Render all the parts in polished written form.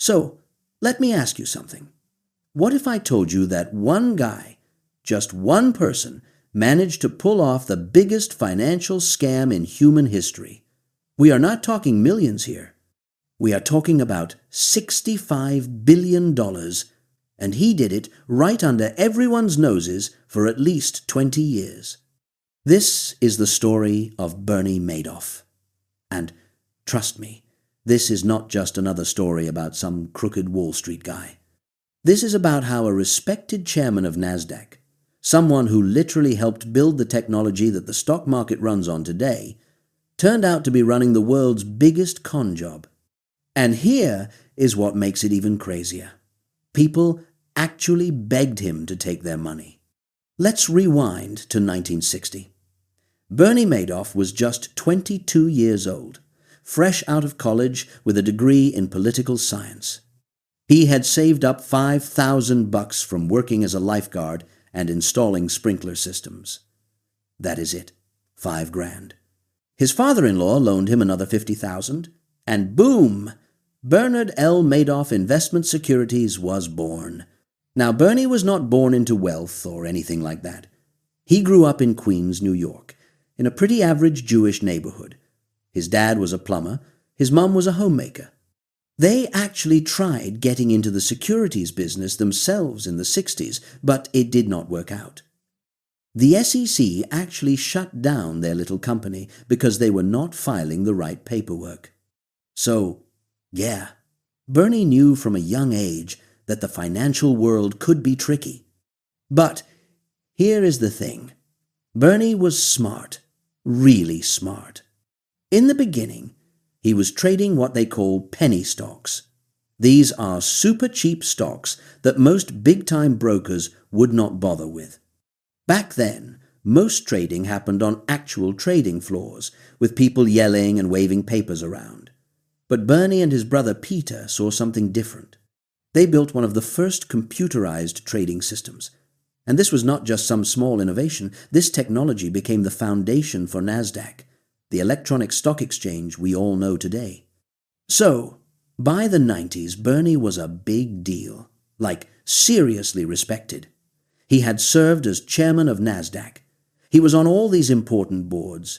So, let me ask you something. What if I told you that one guy, just one person, managed to pull off the biggest financial scam in human history? We are not talking millions here. We are talking about $65 billion, and he did it right under everyone's noses for at least 20 years. This is the story of Bernie Madoff. And trust me, this is not just another story about some crooked Wall Street guy. This is about how a respected chairman of NASDAQ, someone who literally helped build the technology that the stock market runs on today, turned out to be running the world's biggest con job. And here is what makes it even crazier. People actually begged him to take their money. Let's rewind to 1960. Bernie Madoff was just 22 years old, fresh out of college with a degree in political science. He had saved up $5,000 from working as a lifeguard and installing sprinkler systems. That is it, $5,000. His father-in-law loaned him another $50,000, and boom! Bernard L. Madoff Investment Securities was born. Now, Bernie was not born into wealth or anything like that. He grew up in Queens, New York, in a pretty average Jewish neighborhood. His dad was a plumber, his mom was a homemaker. They actually tried getting into the securities business themselves in the 60s, but it did not work out. The SEC actually shut down their little company because they were not filing the right paperwork. So, yeah, Bernie knew from a young age that the financial world could be tricky. But here is the thing. Bernie was smart, really smart. In the beginning, he was trading what they call penny stocks. These are super cheap stocks that most big-time brokers would not bother with. Back then, most trading happened on actual trading floors, with people yelling and waving papers around. But Bernie and his brother Peter saw something different. They built one of the first computerized trading systems. And this was not just some small innovation. This technology became the foundation for NASDAQ, the electronic stock exchange we all know today. So, by the 90s, Bernie was a big deal, like seriously respected. He had served as chairman of NASDAQ. He was on all these important boards.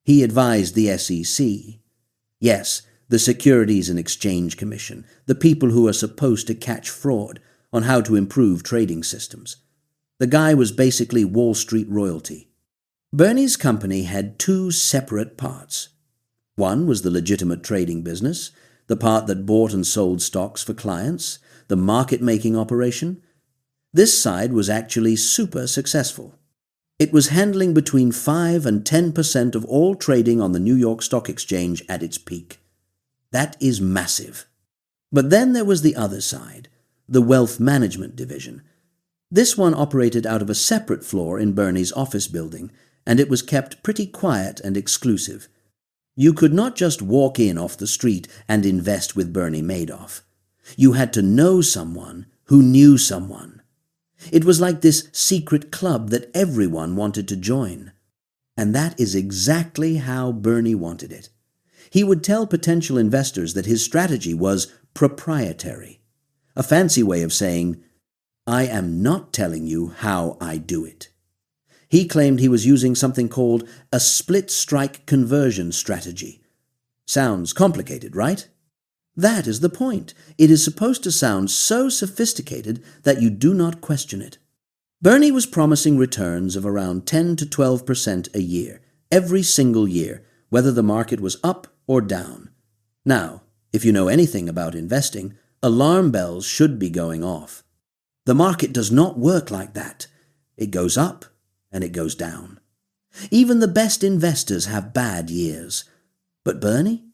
He advised the SEC. Yes, the Securities and Exchange Commission, the people who are supposed to catch fraud, on how to improve trading systems. The guy was basically Wall Street royalty. Bernie's company had two separate parts. One was the legitimate trading business, the part that bought and sold stocks for clients, the market-making operation. This side was actually super successful. It was handling between 5 and 10% of all trading on the New York Stock Exchange at its peak. That is massive. But then there was the other side, the wealth management division. This one operated out of a separate floor in Bernie's office building, and it was kept pretty quiet and exclusive. You could not just walk in off the street and invest with Bernie Madoff. You had to know someone who knew someone. It was like this secret club that everyone wanted to join. And that is exactly how Bernie wanted it. He would tell potential investors that his strategy was proprietary, a fancy way of saying, I am not telling you how I do it. He claimed he was using something called a split-strike conversion strategy. Sounds complicated, right? That is the point. It is supposed to sound so sophisticated that you do not question it. Bernie was promising returns of around 10 to 12% a year, every single year, whether the market was up or down. Now, if you know anything about investing, alarm bells should be going off. The market does not work like that. It goes up and it goes down. Even the best investors have bad years. But Bernie?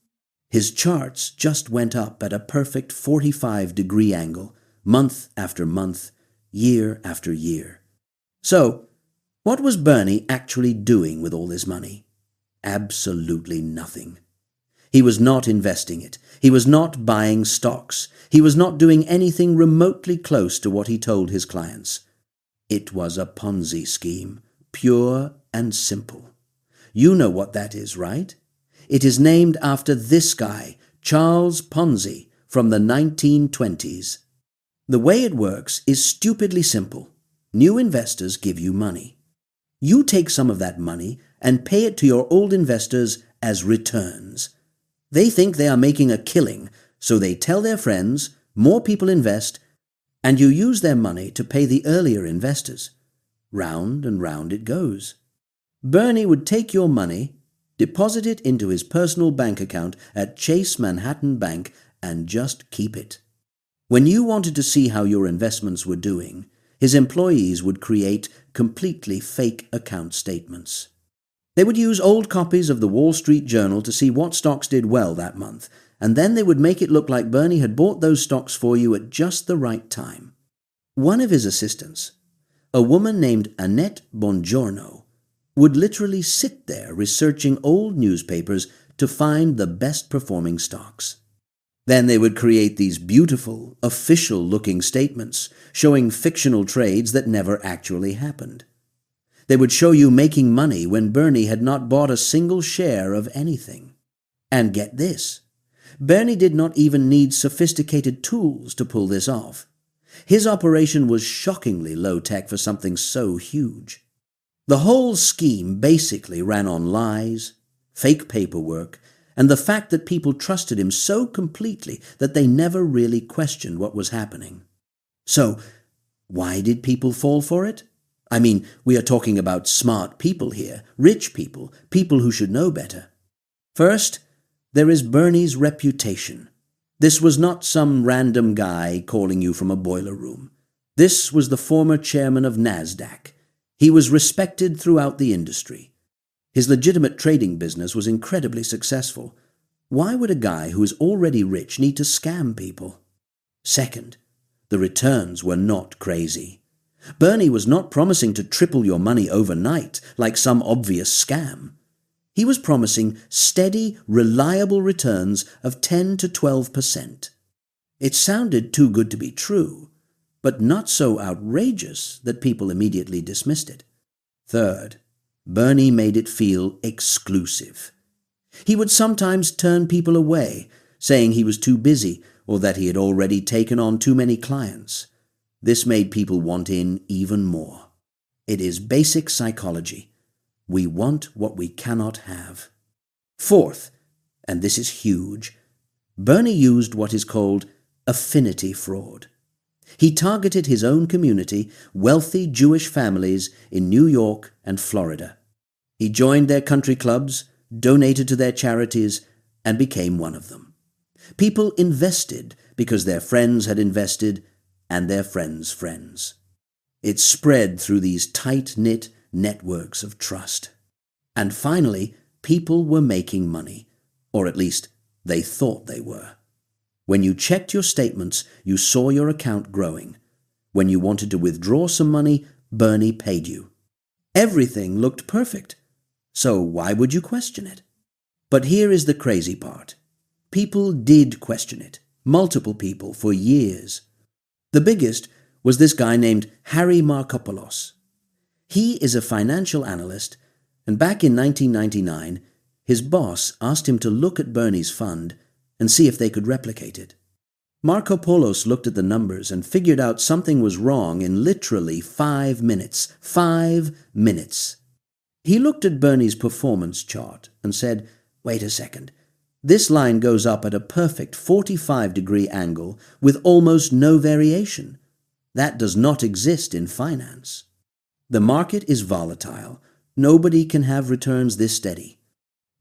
His charts just went up at a perfect 45-degree angle, month after month, year after year. So, what was Bernie actually doing with all this money? Absolutely nothing. He was not investing it. He was not buying stocks. He was not doing anything remotely close to what he told his clients. It was a Ponzi scheme, pure and simple. You know what that is, right? It is named after this guy, Charles Ponzi, from the 1920s. The way it works is stupidly simple. New investors give you money. You take some of that money and pay it to your old investors as returns. They think they are making a killing, so they tell their friends, more people invest, and you use their money to pay the earlier investors. Round and round it goes. Bernie would take your money, deposit it into his personal bank account at Chase Manhattan Bank, and just keep it. When you wanted to see how your investments were doing, his employees would create completely fake account statements. They would use old copies of the Wall Street Journal to see what stocks did well that month, and then they would make it look like Bernie had bought those stocks for you at just the right time. One of his assistants, a woman named Annette Bongiorno, would literally sit there researching old newspapers to find the best performing stocks. Then they would create these beautiful, official-looking statements showing fictional trades that never actually happened. They would show you making money when Bernie had not bought a single share of anything. And get this, Bernie did not even need sophisticated tools to pull this off. His operation was shockingly low-tech for something so huge. The whole scheme basically ran on lies, fake paperwork, and the fact that people trusted him so completely that they never really questioned what was happening. So, why did people fall for it? I mean, we are talking about smart people here, rich people, people who should know better. First, there is Bernie's reputation. This was not some random guy calling you from a boiler room. This was the former chairman of NASDAQ. He was respected throughout the industry. His legitimate trading business was incredibly successful. Why would a guy who is already rich need to scam people? Second, the returns were not crazy. Bernie was not promising to triple your money overnight like some obvious scam. He was promising steady, reliable returns of 10 to 12%. It sounded too good to be true, but not so outrageous that people immediately dismissed it. Third, Bernie made it feel exclusive. He would sometimes turn people away, saying he was too busy or that he had already taken on too many clients. This made people want in even more. It is basic psychology. We want what we cannot have. Fourth, and this is huge, Bernie used what is called affinity fraud. He targeted his own community, wealthy Jewish families in New York and Florida. He joined their country clubs, donated to their charities, and became one of them. People invested because their friends had invested, and their friends' friends. It spread through these tight-knit networks of trust. And finally, people were making money, or at least they thought they were. When you checked your statements, you saw your account growing. When you wanted to withdraw some money, Bernie paid you. Everything looked perfect, so why would you question it? But here is the crazy part. People did question it, multiple people, for years. The biggest was this guy named Harry Markopolos. He is a financial analyst, and back in 1999, his boss asked him to look at Bernie's fund and see if they could replicate it. Markopolos looked at the numbers and figured out something was wrong in literally 5 minutes. 5 minutes. He looked at Bernie's performance chart and said, "Wait a second. This line goes up at a perfect 45-degree angle with almost no variation. That does not exist in finance. The market is volatile. Nobody can have returns this steady."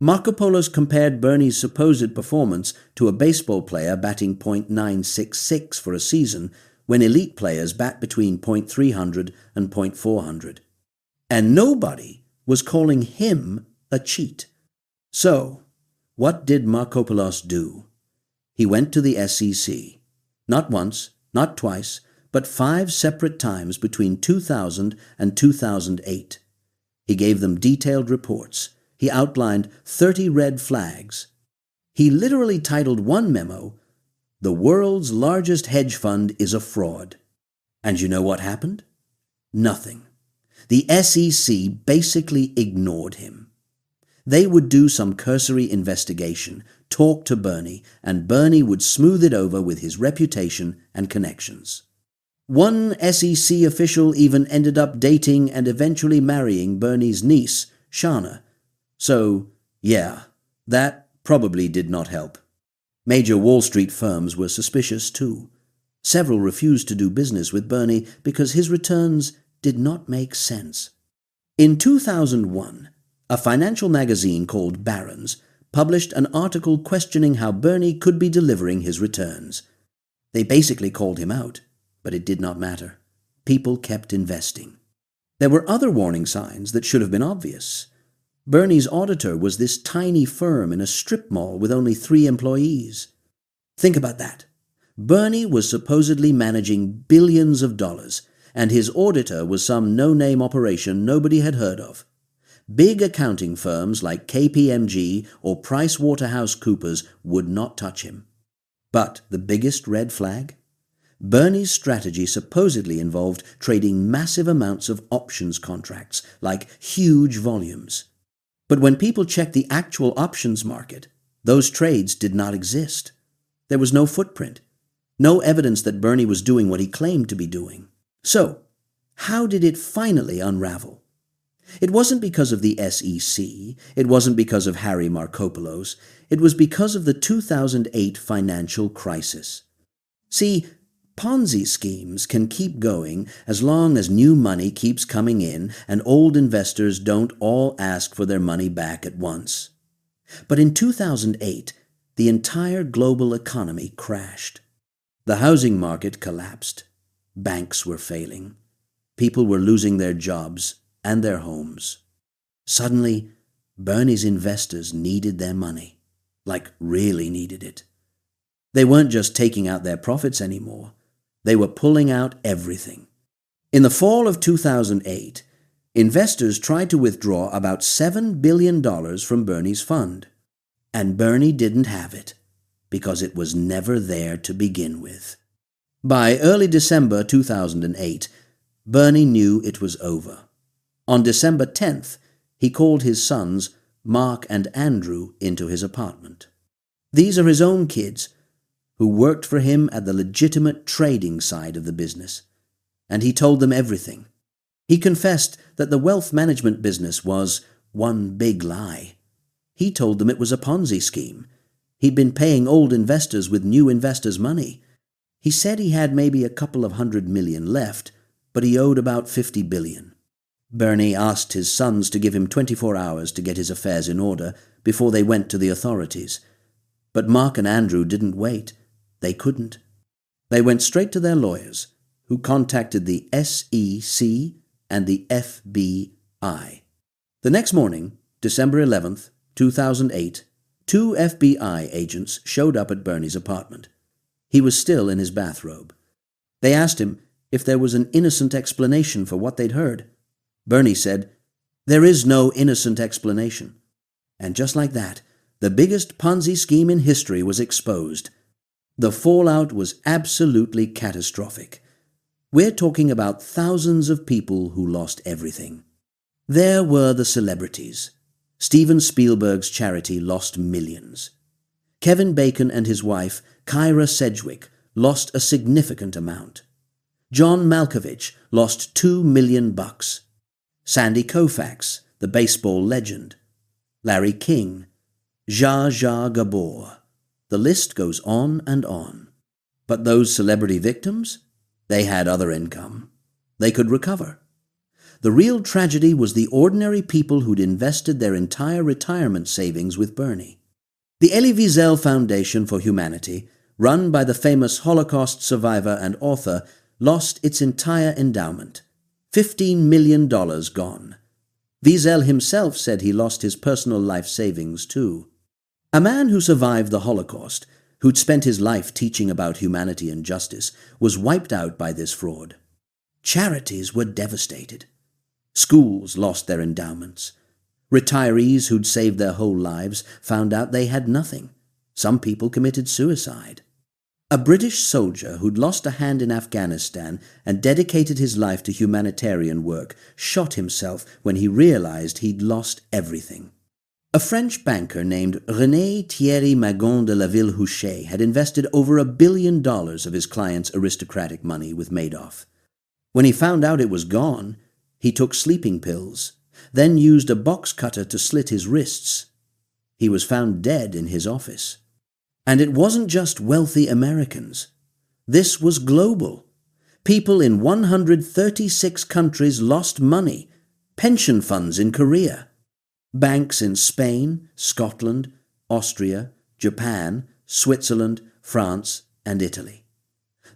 Markopolos compared Bernie's supposed performance to a baseball player batting .966 for a season when elite players bat between .300 and .400. And nobody was calling him a cheat. So, what did Markopolos do? He went to the SEC. Not once, not twice, but 5 separate times between 2000 and 2008. He gave them detailed reports. He outlined 30 red flags. He literally titled one memo, "The world's largest hedge fund is a fraud." And you know what happened? Nothing. The SEC basically ignored him. They would do some cursory investigation, talk to Bernie, and Bernie would smooth it over with his reputation and connections. One SEC official even ended up dating and eventually marrying Bernie's niece, Shana. So, yeah, that probably did not help. Major Wall Street firms were suspicious too. Several refused to do business with Bernie because his returns did not make sense. In 2001, a financial magazine called Barron's published an article questioning how Bernie could be delivering his returns. They basically called him out, but it did not matter. People kept investing. There were other warning signs that should have been obvious. Bernie's auditor was this tiny firm in a strip mall with only 3 employees. Think about that. Bernie was supposedly managing billions of dollars, and his auditor was some no-name operation nobody had heard of. Big accounting firms like KPMG or PricewaterhouseCoopers would not touch him. But the biggest red flag? Bernie's strategy supposedly involved trading massive amounts of options contracts, like huge volumes. But when people checked the actual options market, those trades did not exist. There was no footprint, no evidence that Bernie was doing what he claimed to be doing. So, how did it finally unravel? It wasn't because of the SEC, it wasn't because of Harry Markopolos, it was because of the 2008 financial crisis. See, Ponzi schemes can keep going as long as new money keeps coming in and old investors don't all ask for their money back at once. But in 2008, the entire global economy crashed. The housing market collapsed. Banks were failing. People were losing their jobs and their homes. Suddenly, Bernie's investors needed their money, like really needed it. They weren't just taking out their profits anymore. They were pulling out everything. In the fall of 2008, investors tried to withdraw about $7 billion from Bernie's fund. And Bernie didn't have it, because it was never there to begin with. By early December 2008, Bernie knew it was over. On December 10th, he called his sons, Mark and Andrew, into his apartment. These are his own kids, who worked for him at the legitimate trading side of the business. And he told them everything. He confessed that the wealth management business was one big lie. He told them it was a Ponzi scheme. He'd been paying old investors with new investors' money. He said he had maybe a couple of $100 million left, but he owed about $50 billion. Bernie asked his sons to give him 24 hours to get his affairs in order before they went to the authorities. But Mark and Andrew didn't wait. They couldn't. They went straight to their lawyers, who contacted the SEC and the FBI. The next morning, December 11th, 2008, 2 FBI agents showed up at Bernie's apartment. He was still in his bathrobe. They asked him if there was an innocent explanation for what they'd heard. Bernie said, "There is no innocent explanation." And just like that, the biggest Ponzi scheme in history was exposed. The fallout was absolutely catastrophic. We're talking about thousands of people who lost everything. There were the celebrities. Steven Spielberg's charity lost millions. Kevin Bacon and his wife, Kyra Sedgwick, lost a significant amount. John Malkovich lost $2 million. Sandy Koufax, the baseball legend. Larry King. Zsa Zsa Gabor. The list goes on and on. But those celebrity victims? They had other income. They could recover. The real tragedy was the ordinary people who'd invested their entire retirement savings with Bernie. The Elie Wiesel Foundation for Humanity, run by the famous Holocaust survivor and author, lost its entire endowment. $15 million gone. Wiesel himself said he lost his personal life savings too. A man who survived the Holocaust, who'd spent his life teaching about humanity and justice, was wiped out by this fraud. Charities were devastated. Schools lost their endowments. Retirees who'd saved their whole lives found out they had nothing. Some people committed suicide. A British soldier who'd lost a hand in Afghanistan and dedicated his life to humanitarian work shot himself when he realized he'd lost everything. A French banker named René Thierry Magon de la Ville-Huchet had invested over $1 billion of his client's aristocratic money with Madoff. When he found out it was gone, he took sleeping pills, then used a box cutter to slit his wrists. He was found dead in his office. And it wasn't just wealthy Americans. This was global. People in 136 countries lost money, pension funds in Korea, banks in Spain, Scotland, Austria, Japan, Switzerland, France, and Italy.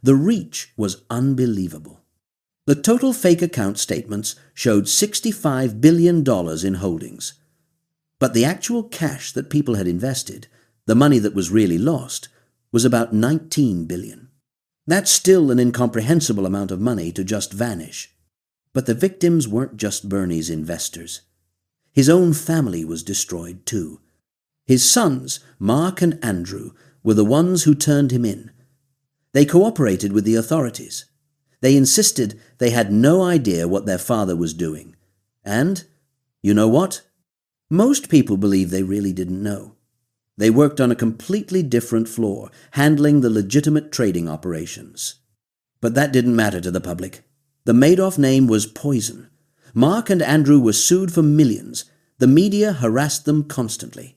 The reach was unbelievable. The total fake account statements showed $65 billion in holdings. But the actual cash that people had invested, the money that was really lost, was about $19 billion. That's still an incomprehensible amount of money to just vanish. But the victims weren't just Bernie's investors. His own family was destroyed too. His sons, Mark and Andrew, were the ones who turned him in. They cooperated with the authorities. They insisted they had no idea what their father was doing. And, you know what? Most people believe they really didn't know. They worked on a completely different floor, handling the legitimate trading operations. But that didn't matter to the public. The Madoff name was poison. Mark and Andrew were sued for millions. The media harassed them constantly.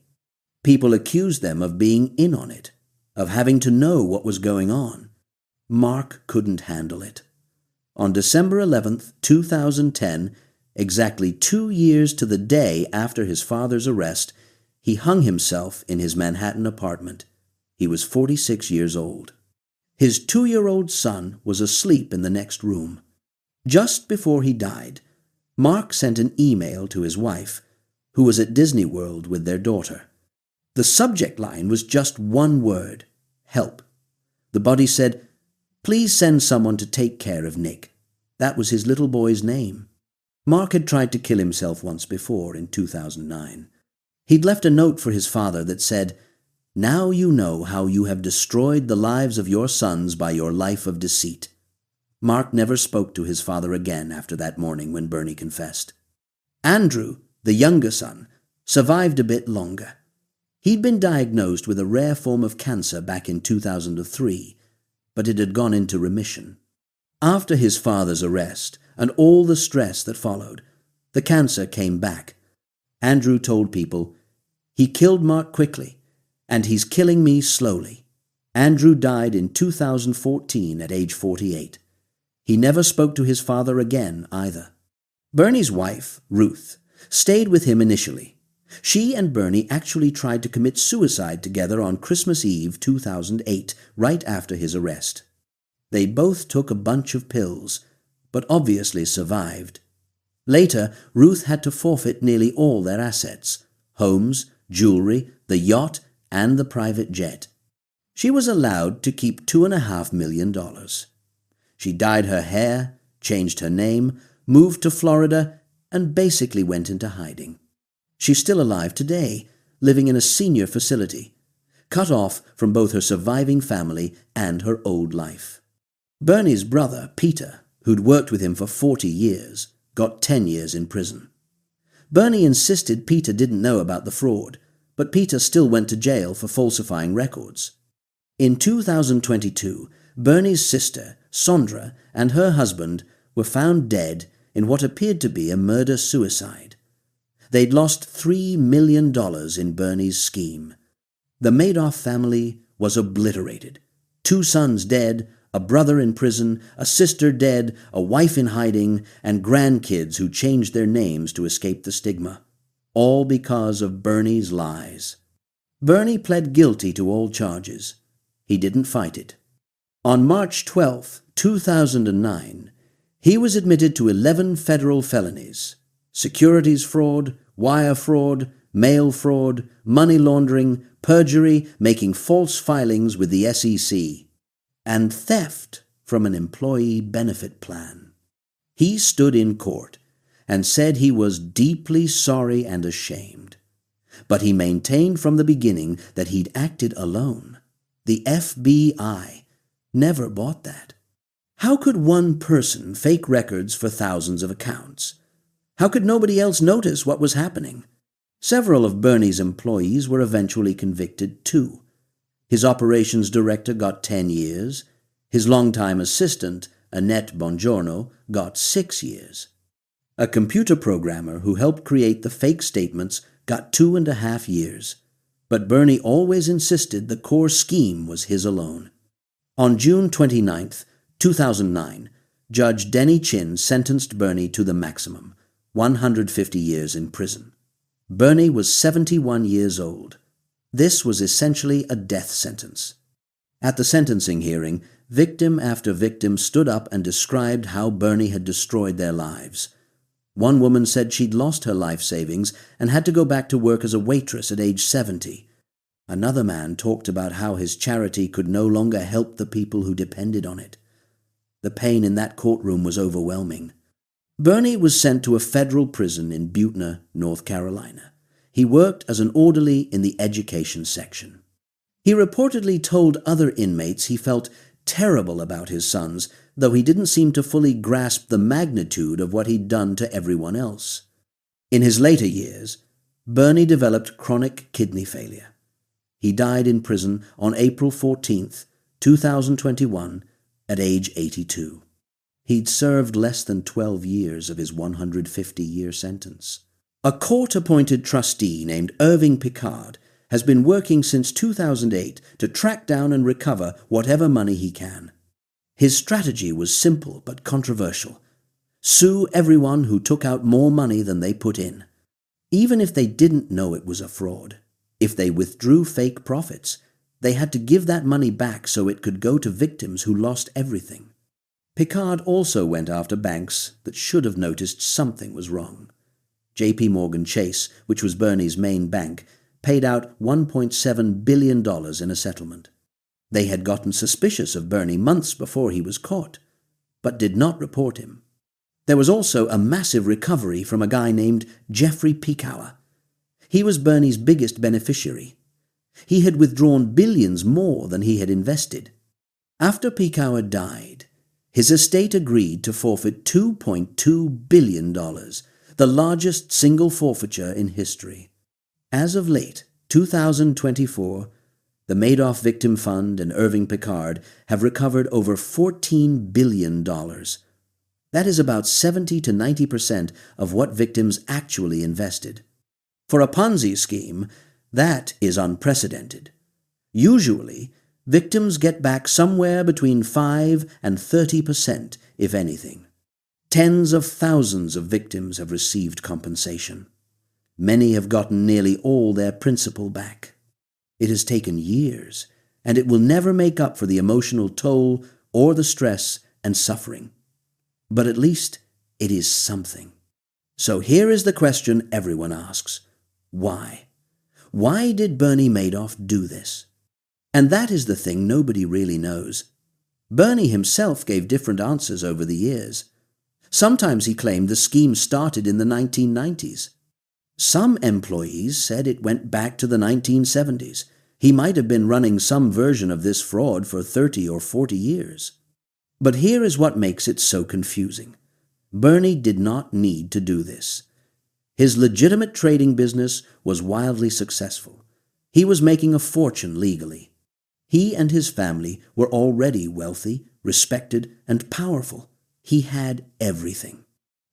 People accused them of being in on it, of having to know what was going on. Mark couldn't handle it. On December 11th, 2010, exactly 2 years to the day after his father's arrest, he hung himself in his Manhattan apartment. He was 46 years old. His 2-year-old son was asleep in the next room. Just before he died, Mark sent an email to his wife, who was at Disney World with their daughter. The subject line was just one word: help. The body said, "Please send someone to take care of Nick." That was his little boy's name. Mark had tried to kill himself once before in 2009. He'd left a note for his father that said, "Now you know how you have destroyed the lives of your sons by your life of deceit." Mark never spoke to his father again after that morning when Bernie confessed. Andrew, the younger son, survived a bit longer. He'd been diagnosed with a rare form of cancer back in 2003, but it had gone into remission. After his father's arrest and all the stress that followed, the cancer came back. Andrew told people, "He killed Mark quickly, and he's killing me slowly." Andrew died in 2014 at age 48. He never spoke to his father again either. Bernie's wife, Ruth, stayed with him initially. She and Bernie actually tried to commit suicide together on Christmas Eve 2008, right after his arrest. They both took a bunch of pills, but obviously survived. Later, Ruth had to forfeit nearly all their assets: homes, jewelry, the yacht, and the private jet. She was allowed to keep $2.5 million. She dyed her hair, changed her name, moved to Florida, and basically went into hiding. She's still alive today, living in a senior facility, cut off from both her surviving family and her old life. Bernie's brother, Peter, who'd worked with him for 40 years, got 10 years in prison. Bernie insisted Peter didn't know about the fraud, but Peter still went to jail for falsifying records. In 2022, Bernie's sister, Sondra, and her husband were found dead in what appeared to be a murder-suicide. They'd lost $3 million in Bernie's scheme. The Madoff family was obliterated. 2 sons dead, a brother in prison, a sister dead, a wife in hiding, and grandkids who changed their names to escape the stigma. All because of Bernie's lies. Bernie pled guilty to all charges. He didn't fight it. On March 12, 2009, he was admitted to 11 federal felonies: securities fraud, wire fraud, mail fraud, money laundering, perjury, making false filings with the SEC, and theft from an employee benefit plan. He stood in court and said he was deeply sorry and ashamed. But he maintained from the beginning that he'd acted alone. The FBI never bought that. How could one person fake records for thousands of accounts? How could nobody else notice what was happening? Several of Bernie's employees were eventually convicted too. His operations director got 10 years. His longtime assistant, Annette Bongiorno, got 6 years. A computer programmer who helped create the fake statements got 2.5 years. But Bernie always insisted the core scheme was his alone. On June 29, 2009, Judge Denny Chin sentenced Bernie to the maximum, 150 years in prison. Bernie was 71 years old. This was essentially a death sentence. At the sentencing hearing, victim after victim stood up and described how Bernie had destroyed their lives. One woman said she'd lost her life savings and had to go back to work as a waitress at age 70. Another man talked about how his charity could no longer help the people who depended on it. The pain in that courtroom was overwhelming. Bernie was sent to a federal prison in Butner, North Carolina. He worked as an orderly in the education section. He reportedly told other inmates he felt terrible about his sons, though he didn't seem to fully grasp the magnitude of what he'd done to everyone else. In his later years, Bernie developed chronic kidney failure. He died in prison on April 14, 2021, at age 82. He'd served less than 12 years of his 150-year sentence. A court-appointed trustee named Irving Picard has been working since 2008 to track down and recover whatever money he can. His strategy was simple but controversial. Sue everyone who took out more money than they put in. Even if they didn't know it was a fraud, if they withdrew fake profits, they had to give that money back so it could go to victims who lost everything. Picard also went after banks that should have noticed something was wrong. J.P. Morgan Chase, which was Bernie's main bank, paid out $1.7 billion in a settlement. They had gotten suspicious of Bernie months before he was caught, but did not report him. There was also a massive recovery from a guy named Jeffrey Piekauer. He was Bernie's biggest beneficiary. He had withdrawn billions more than he had invested. After Piekauer died, his estate agreed to forfeit $2.2 billion, the largest single forfeiture in history. As of late, 2024, the Madoff Victim Fund and Irving Picard have recovered over $14 billion. That is about 70 to 90% of what victims actually invested. For a Ponzi scheme, that is unprecedented. Usually, victims get back somewhere between 5 and 30%, if anything. Tens of thousands of victims have received compensation. Many have gotten nearly all their principal back. It has taken years, and it will never make up for the emotional toll or the stress and suffering. But at least it is something. So here is the question everyone asks. Why? Why did Bernie Madoff do this? And that is the thing nobody really knows. Bernie himself gave different answers over the years. Sometimes he claimed the scheme started in the 1990s. Some employees said it went back to the 1970s. He might have been running some version of this fraud for 30 or 40 years. But here is what makes it so confusing. Bernie did not need to do this. His legitimate trading business was wildly successful. He was making a fortune legally. He and his family were already wealthy, respected, and powerful. He had everything.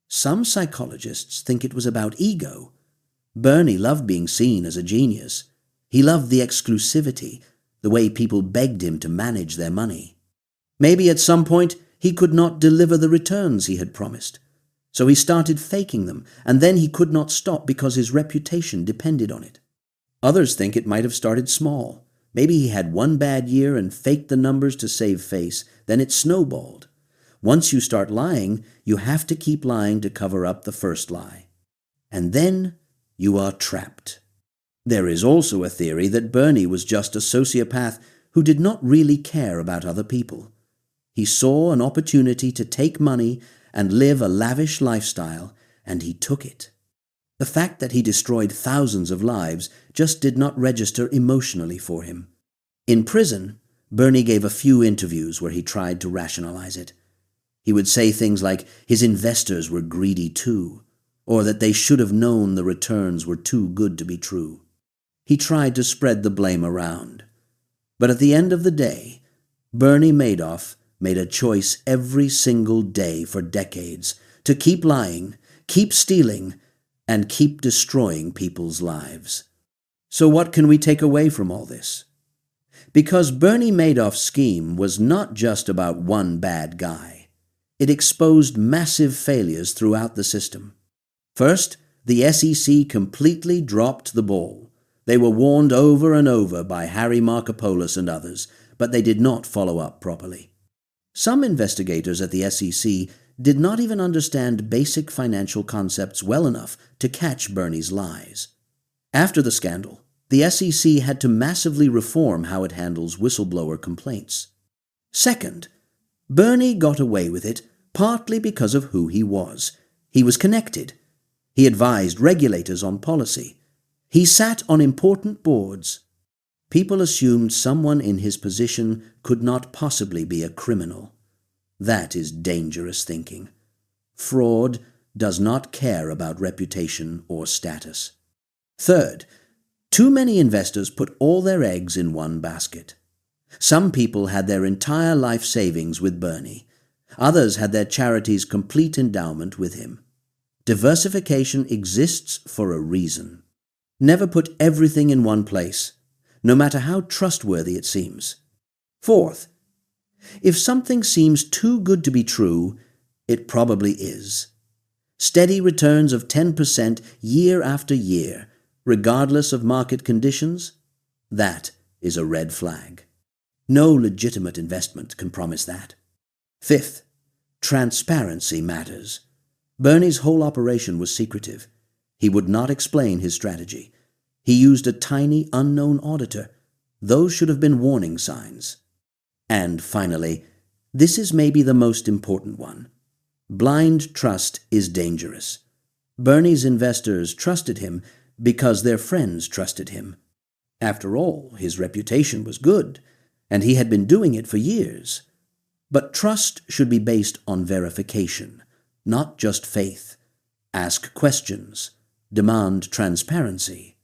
Some psychologists think it was about ego. Bernie loved being seen as a genius. He loved the exclusivity, the way people begged him to manage their money. Maybe at some point he could not deliver the returns he had promised. So he started faking them, and then he could not stop because his reputation depended on it. Others think it might have started small. Maybe he had one bad year and faked the numbers to save face. Then it snowballed. Once you start lying, you have to keep lying to cover up the first lie. And then you are trapped. There is also a theory that Bernie was just a sociopath who did not really care about other people. He saw an opportunity to take money and live a lavish lifestyle, and he took it. The fact that he destroyed thousands of lives just did not register emotionally for him. In prison, Bernie gave a few interviews where he tried to rationalize it. He would say things like his investors were greedy too, or that they should have known the returns were too good to be true. He tried to spread the blame around. But at the end of the day, Bernie Madoff made a choice every single day for decades to keep lying, keep stealing, and keep destroying people's lives. So what can we take away from all this? Because Bernie Madoff's scheme was not just about one bad guy. It exposed massive failures throughout the system. First, the SEC completely dropped the ball. They were warned over and over by Harry Markopolos and others, but they did not follow up properly. Some investigators at the SEC did not even understand basic financial concepts well enough to catch Bernie's lies. After the scandal, the SEC had to massively reform how it handles whistleblower complaints. Second, Bernie got away with it partly because of who he was. He was connected. He advised regulators on policy. He sat on important boards. People assumed someone in his position could not possibly be a criminal. That is dangerous thinking. Fraud does not care about reputation or status. Third, too many investors put all their eggs in one basket. Some people had their entire life savings with Bernie. Others had their charity's complete endowment with him. Diversification exists for a reason. Never put everything in one place, no matter how trustworthy it seems. Fourth, if something seems too good to be true, it probably is. Steady returns of 10% year after year, regardless of market conditions, that is a red flag. No legitimate investment can promise that. Fifth, transparency matters. Bernie's whole operation was secretive. He would not explain his strategy. He used a tiny, unknown auditor. Those should have been warning signs. And finally, this is maybe the most important one. Blind trust is dangerous. Bernie's investors trusted him because their friends trusted him. After all, his reputation was good, and he had been doing it for years. But trust should be based on verification, not just faith. Ask questions. Demand transparency.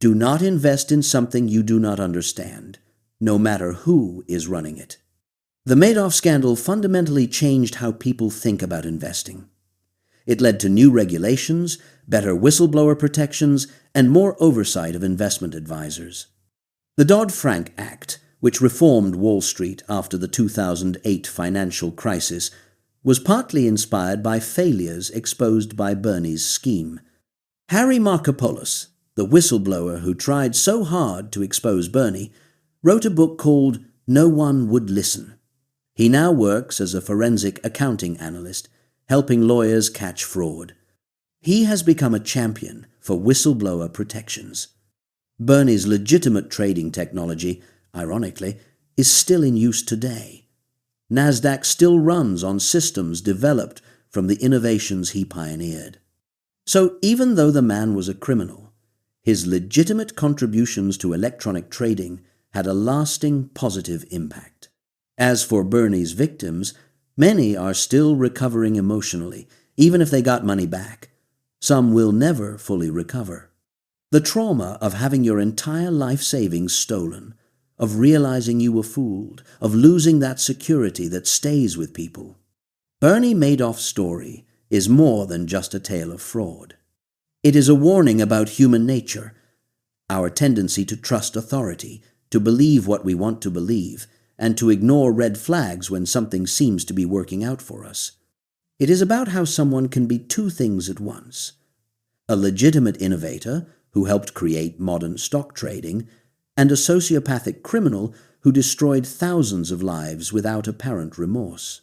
Do not invest in something you do not understand, no matter who is running it. The Madoff scandal fundamentally changed how people think about investing. It led to new regulations, better whistleblower protections, and more oversight of investment advisors. The Dodd-Frank Act, which reformed Wall Street after the 2008 financial crisis, was partly inspired by failures exposed by Bernie's scheme. Harry Markopolos, the whistleblower who tried so hard to expose Bernie, wrote a book called No One Would Listen. He now works as a forensic accounting analyst, helping lawyers catch fraud. He has become a champion for whistleblower protections. Bernie's legitimate trading technology, ironically, is still in use today. NASDAQ still runs on systems developed from the innovations he pioneered. So even though the man was a criminal, his legitimate contributions to electronic trading had a lasting positive impact. As for Bernie's victims, many are still recovering emotionally, even if they got money back. Some will never fully recover. The trauma of having your entire life savings stolen, of realizing you were fooled, of losing that security that stays with people. Bernie Madoff's story is more than just a tale of fraud. It is a warning about human nature, our tendency to trust authority, to believe what we want to believe, and to ignore red flags when something seems to be working out for us. It is about how someone can be two things at once: a legitimate innovator who helped create modern stock trading, and a sociopathic criminal who destroyed thousands of lives without apparent remorse.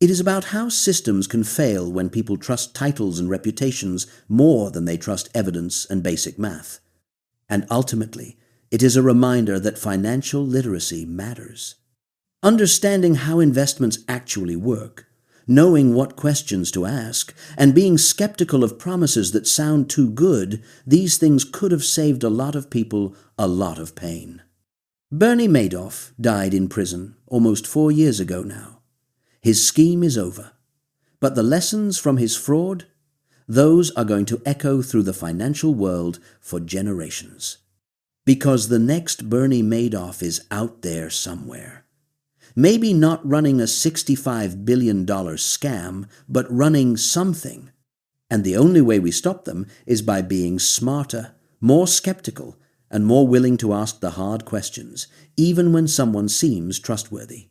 It is about how systems can fail when people trust titles and reputations more than they trust evidence and basic math. And ultimately, it is a reminder that financial literacy matters. Understanding how investments actually work, knowing what questions to ask, and being skeptical of promises that sound too good, these things could have saved a lot of people a lot of pain. Bernie Madoff died in prison almost 4 years ago now. His scheme is over. But the lessons from his fraud? those are going to echo through the financial world for generations. Because the next Bernie Madoff is out there somewhere. Maybe not running a $65 billion scam, but running something. And the only way we stop them is by being smarter, more skeptical, and more willing to ask the hard questions, even when someone seems trustworthy.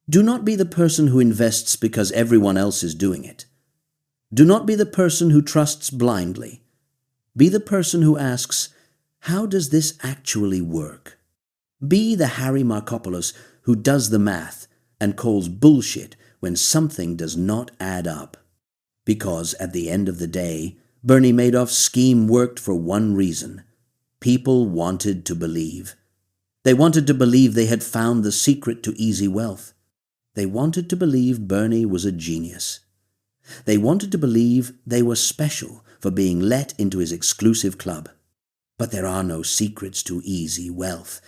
Do not be the person who invests because everyone else is doing it. Do not be the person who trusts blindly. Be the person who asks, how does this actually work? Be the Harry Markopolos who does the math and calls bullshit when something does not add up. Because at the end of the day, Bernie Madoff's scheme worked for one reason. People wanted to believe. They wanted to believe they had found the secret to easy wealth. They wanted to believe Bernie was a genius. They wanted to believe they were special for being let into his exclusive club. But there are no secrets to easy wealth.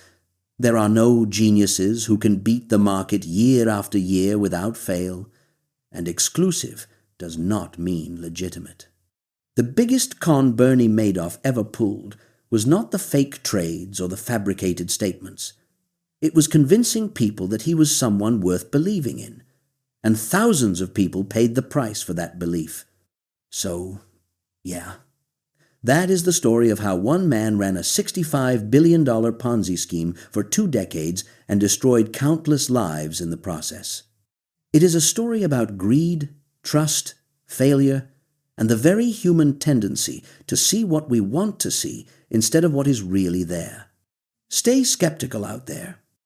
There are no geniuses who can beat the market year after year without fail. And exclusive does not mean legitimate. The biggest con Bernie Madoff ever pulled was not the fake trades or the fabricated statements. It was convincing people that he was someone worth believing in. And thousands of people paid the price for that belief. So, yeah. That is the story of how one man ran a $65 billion Ponzi scheme for 2 decades and destroyed countless lives in the process. It is a story about greed, trust, failure, and the very human tendency to see what we want to see instead of what is really there. Stay skeptical out there.